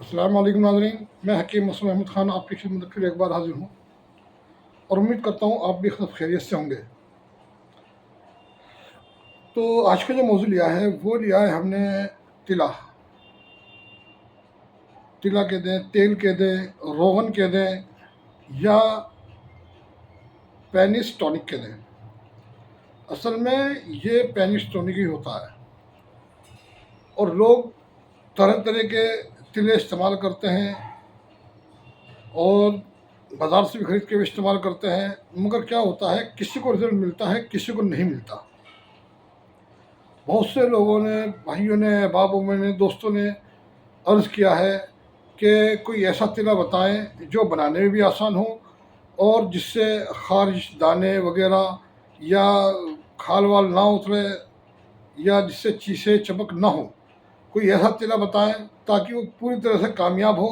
अस्सलाम वालेकुम नाज़रीन, मैं हकीम मसूद अहमद ख़ान आपकी खिदमत में फिर एक बार हाज़िर हूँ और उम्मीद करता हूँ आप भी सब खैरियत से होंगे। तो आज का जो मौजू लिया है वो लिया है हमने तिला। तिला कह दें, तेल कह दें, रोगन कह दें या पेनिस टॉनिक कह दें। असल में ये पेनिस टॉनिक ही होता है और लोग तरह तरह के तिले इस्तेमाल करते हैं और बाज़ार से भी ख़रीद के भी इस्तेमाल करते हैं, मगर क्या होता है किसी को रिज़ल्ट मिलता है, किसी को नहीं मिलता। बहुत से लोगों ने, भाइयों ने, बाबों ने, दोस्तों ने अर्ज़ किया है कि कोई ऐसा तिला बताएं जो बनाने में भी आसान हो और जिससे ख़ारिश, दाने वगैरह या खाल वाल ना उतरे या जिससे चीसे चमक ना हो। कोई ऐसा तिला बताएं ताकि वो पूरी तरह से कामयाब हो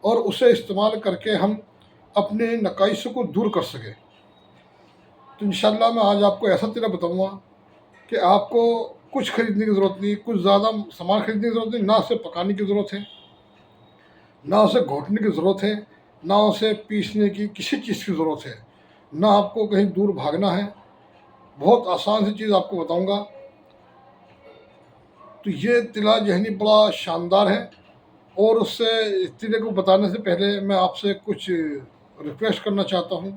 और उसे इस्तेमाल करके हम अपने नकाइश को दूर कर सकें। तो इंशाअल्लाह मैं आज आपको ऐसा तिला बताऊँगा कि आपको कुछ खरीदने की ज़रूरत नहीं, कुछ ज़्यादा सामान खरीदने की ज़रूरत नहीं, ना उसे पकाने की ज़रूरत है, ना उसे घोटने की ज़रूरत है, ना उसे पीसने की किसी चीज़ की ज़रूरत है, ना आपको कहीं दूर भागना है। बहुत आसान सी चीज़ आपको बताऊंगा। तो ये तिला जहनी बड़ा शानदार है और उससे इस तिले को बताने से पहले मैं आपसे कुछ रिक्वेस्ट करना चाहता हूँ।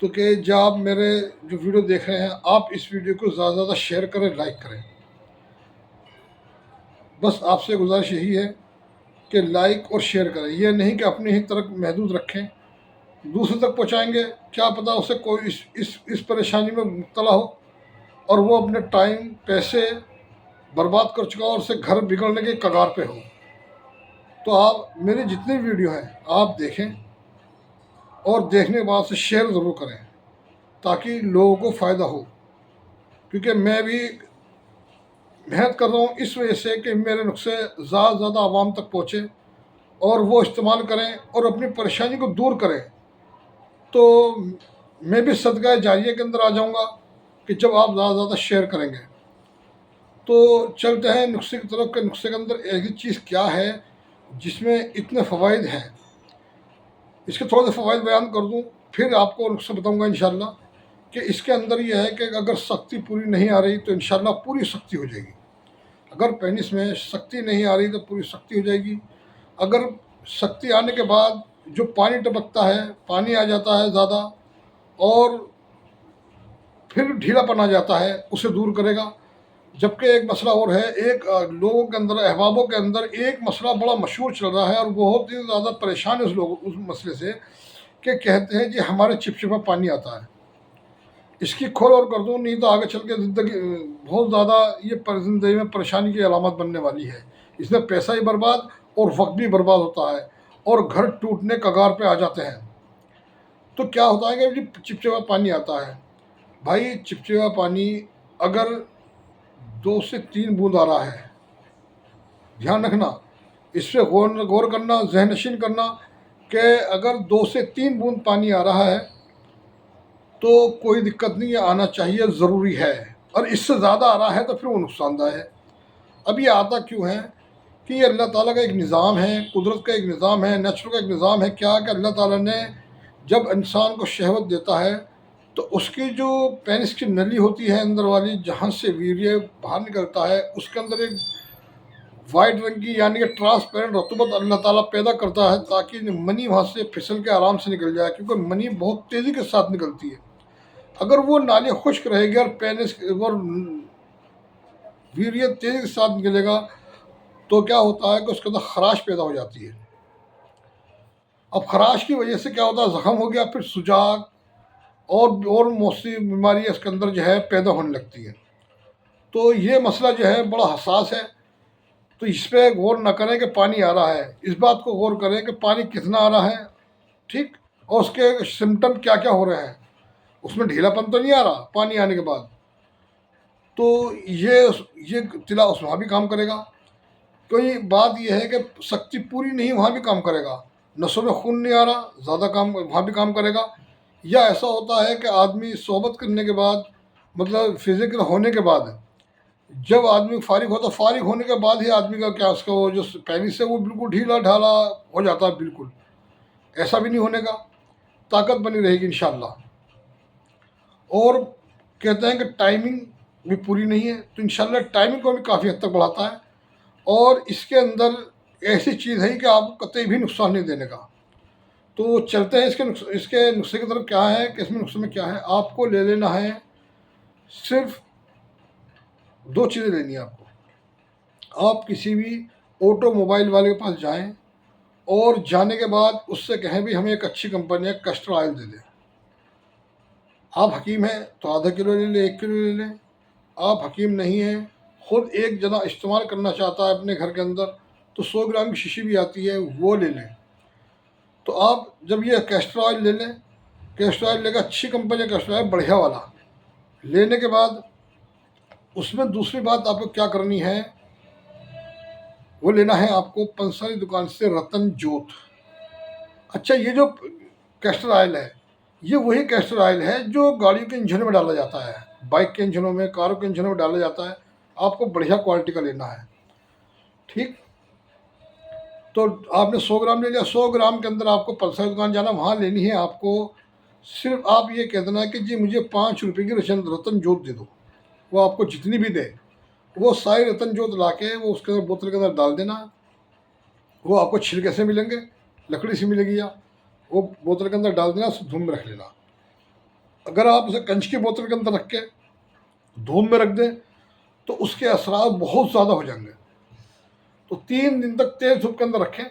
तो कि जब आप मेरे जो वीडियो देख रहे हैं, आप इस वीडियो को ज़्यादा से ज़्यादा शेयर करें, लाइक करें। बस आपसे गुजारिश यही है कि लाइक और शेयर करें, यह नहीं कि अपने ही तक महदूद रखें, दूसरे तक पहुंचाएंगे, क्या पता उसे कोई इस परेशानी में मुब्तला हो और वो अपने टाइम, पैसे बर्बाद कर चुका हो और उसे घर बिगड़ने के कगार पे हो। तो आप मेरे जितने वीडियो हैं आप देखें और देखने के बाद से शेयर ज़रूर करें ताकि लोगों को फ़ायदा हो, क्योंकि मैं भी मेहनत कर रहा हूँ इस वजह से कि मेरे नुस्खे ज़्यादा से ज़्यादा आवाम तक पहुँचे और वो इस्तेमाल करें और अपनी परेशानी को दूर करें। तो मैं भी सदका जारिया के अंदर आ जाऊंगा कि जब आप ज़्यादा से ज़्यादा शेयर करेंगे। तो चलते हैं नुस्खे की तरफ। के नुस्खे के अंदर एक ही चीज़ क्या है जिसमें इतने फ़वाइद हैं, इसके थोड़े से फ़वाइद बयान कर दूं, फिर आपको नुस्खे बताऊंगा इंशाल्लाह। कि इसके अंदर यह है कि अगर शक्ति पूरी नहीं आ रही तो इंशाल्लाह पूरी शक्ति हो जाएगी। अगर पेनिस में शक्ति नहीं आ रही तो पूरी शक्ति हो जाएगी। अगर शक्ति आने के बाद जो पानी टपकता है, पानी आ जाता है ज़्यादा और फिर ढीलापन आ जाता है, उसे दूर करेगा। जबकि एक मसला और है, एक लोगों के अंदर, अहबाबों के अंदर एक मसला बड़ा मशहूर चल रहा है और बहुत ही ज़्यादा परेशान है उस मसले से कि कहते हैं कि हमारे चिपचिपा पानी आता है। इसकी खोल और कर दूँ, नहीं तो आगे चल के ज़िंदगी बहुत ज़्यादा ये ज़िंदगी में परेशानी की अलामत बनने वाली है। इसमें पैसा ही बर्बाद और वक्त भी बर्बाद होता है और घर टूटने कगार पे आ जाते हैं। तो क्या होता है कि चिपचिपा पानी आता है, भाई चिपचिपा पानी अगर 2 से 3 बूंद आ रहा है, ध्यान रखना, इस पर गौर करना, ज़हन नशीन करना कि अगर 2 से 3 बूंद पानी आ रहा है तो कोई दिक्कत नहीं है, आना चाहिए, ज़रूरी है। और इससे ज़्यादा आ रहा है तो फिर वो नुकसानदायक है। अब ये आता क्यों है कि ये अल्लाह ताला का एक निज़ाम है, कुदरत का एक निज़ाम है, नेचर का एक निज़ाम है। क्या कि अल्लाह ताला ने जब इंसान को शहवत देता है तो उसकी जो पेनिस की नली होती है अंदर वाली, जहाँ से वीर्य बाहर निकलता है, उसके अंदर एक वाइट रंग की यानी कि ट्रांसपेरेंट रतूबत अल्लाह ताला पैदा करता है ताकि मनी वहाँ से फिसल के आराम से निकल जाए, क्योंकि मनी बहुत तेज़ी के साथ निकलती है। अगर वो नाली खुश्क रहेगी और पेनिस और वीर्य तेज़ी के साथ निकलेगा तो क्या होता है कि उसके अंदर खराश पैदा हो जाती है। अब खराश की वजह से क्या होता है, ज़ख़म हो गया, फिर सुजाग और मौसमी बीमारियाँ इसके अंदर जो है पैदा होने लगती हैं। तो ये मसला जो है बड़ा हसास है। तो इस पर गौर न करें कि पानी आ रहा है, इस बात को गौर करें कि पानी कितना आ रहा है, ठीक, और उसके सिम्टम क्या क्या हो रहे हैं। उसमें ढीलापन तो नहीं आ रहा पानी आने के बाद, तो ये तिला उस वहाँ भी काम करेगा। कोई बात यह है कि शक्ति पूरी नहीं, वहाँ भी काम करेगा। नसों में खून नहीं आ रहा, ज़्यादा काम, वहाँ भी काम करेगा। या ऐसा होता है कि आदमी सोहबत करने के बाद, मतलब फिजिकल होने के बाद जब आदमी फारिग होता, फारिग होने के बाद ही आदमी का क्या उसका वो जो पेनिस है वो बिल्कुल ढीला ढाला हो जाता है। बिल्कुल ऐसा भी नहीं होने का, ताकत बनी रहेगी इंशाल्लाह। और कहते हैं कि टाइमिंग भी पूरी नहीं है, तो इंशाल्लाह टाइमिंग को भी काफ़ी हद तक बढ़ाता है। और इसके अंदर ऐसी चीज़ है कि आपको कतई भी नुकसान नहीं देने का। तो चलते हैं इसके नुस्खे की तरफ। क्या है कि इसमें नुस्खे में क्या है, आपको ले लेना है, सिर्फ दो चीज़ें लेनी है आपको। आप किसी भी ऑटोमोबाइल वाले के पास जाएं और जाने के बाद उससे कहें भी हमें एक अच्छी कंपनी है कैस्टर ऑयल दे दें। आप हकीम हैं तो आधा किलो ले लें, 1 किलो ले लें। आप हकीम नहीं हैं, खुद एक जना इस्तेमाल करना चाहता है अपने घर के अंदर, तो 100 ग्राम की शीशी भी आती है, वो ले लें। तो आप जब ये कैस्टर ऑयल ले लें, कैस्टर ऑयल लेकर अच्छी कंपनी का कैस्टर ऑयल बढ़िया वाला लेने के बाद उसमें दूसरी बात आपको क्या करनी है, वो लेना है आपको पंसारी दुकान से रतन जोत। अच्छा, ये जो कैस्टर ऑयल है, ये वही कैस्टर ऑयल है जो गाड़ियों के इंजनों में डाला जाता है, बाइक के इंजनों में, कारों के इंजनों में डाला जाता है। आपको बढ़िया क्वालिटी का लेना है, ठीक। तो आपने 100 ग्राम ले लिया, 100 ग्राम के अंदर आपको पल्सर दुकान जाना, वहाँ लेनी है आपको। सिर्फ आप ये कह देना कि जी मुझे 5 रुपये की रतन जोत दे दो। वो आपको जितनी भी दे, वो सारी रतन जोत ला के वो उसके अंदर बोतल के अंदर डाल देना। वो आपको छिलके से मिलेंगे, लकड़ी से मिलेगी, या वो बोतल के अंदर डाल देना, उसे धूप में रख लेना। अगर आप उसे कंच की बोतल के अंदर रख के धूप में रख दें तो उसके असरार बहुत ज़्यादा हो जाएंगे। तो 3 दिन तक तेज धूप के अंदर रखें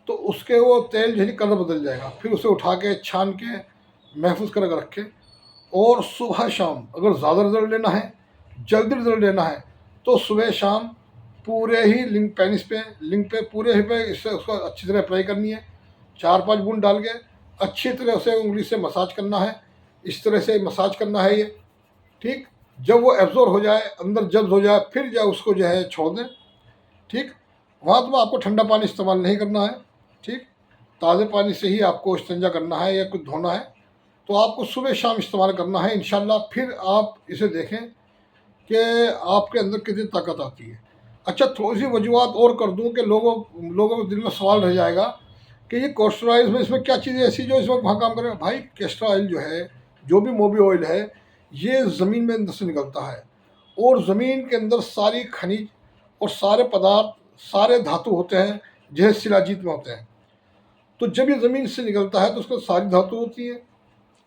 तो उसके वो तेल जो है कलर बदल जाएगा। फिर उसे उठा के छान के महफूज करके रखें। और सुबह शाम अगर ज़्यादा रिजल्ट लेना है, जल्दी रिजल्ट लेना है, तो सुबह शाम पूरे ही लिंक पे पूरे ही पे इससे उसको अच्छी तरह अप्लाई करनी है। 4-5 बूंद डाल के अच्छी तरह से उंगली से मसाज करना है। इस तरह से मसाज करना है ये, ठीक। जब वो एब्जॉर्ब हो जाए, अंदर जब्स हो जाए, फिर जो उसको जो है छोड़ दें, ठीक। वहाँ तो आपको ठंडा पानी इस्तेमाल नहीं करना है, ठीक। ताज़े पानी से ही आपको इस्तिंजा करना है या कुछ धोना है। तो आपको सुबह शाम इस्तेमाल करना है इंशाल्लाह। फिर आप इसे देखें कि आपके अंदर कितनी ताकत आती है। अच्छा, थोड़ी सी वजूहत और कर दूं कि लोगों के दिल में सवाल रह जाएगा कि ये कैस्टर ऑयल में इसमें क्या चीज़ें ऐसी जो इस वक्त वहाँ काम करें। भाई, कैस्टर ऑयल जो है, जो भी मोबी ऑयल है, ये ज़मीन में अंदर से निकलता है। और ज़मीन के अंदर सारी खनिज और सारे पदार्थ, सारे धातु होते हैं, जैसे शिलाजीत में होते हैं। तो जब ये ज़मीन से निकलता है तो उसमें सारी धातु होती है,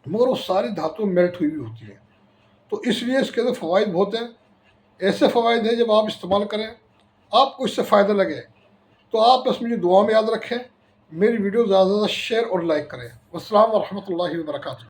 मगर वो सारी धातु मेल्ट हुई हुई होती है। तो इसलिए इसके अंदर फ़वाइद बहुत हैं। ऐसे फ़वाइद हैं, जब आप इस्तेमाल करें आपको इससे फ़ायदा लगे, तो आप बस मुझे दुआ में याद रखें। मेरी वीडियो ज़्यादा से ज़्यादा शेयर और लाइक करें। अस्सलाम वरहमतुल्लाहि वबरकातुहू।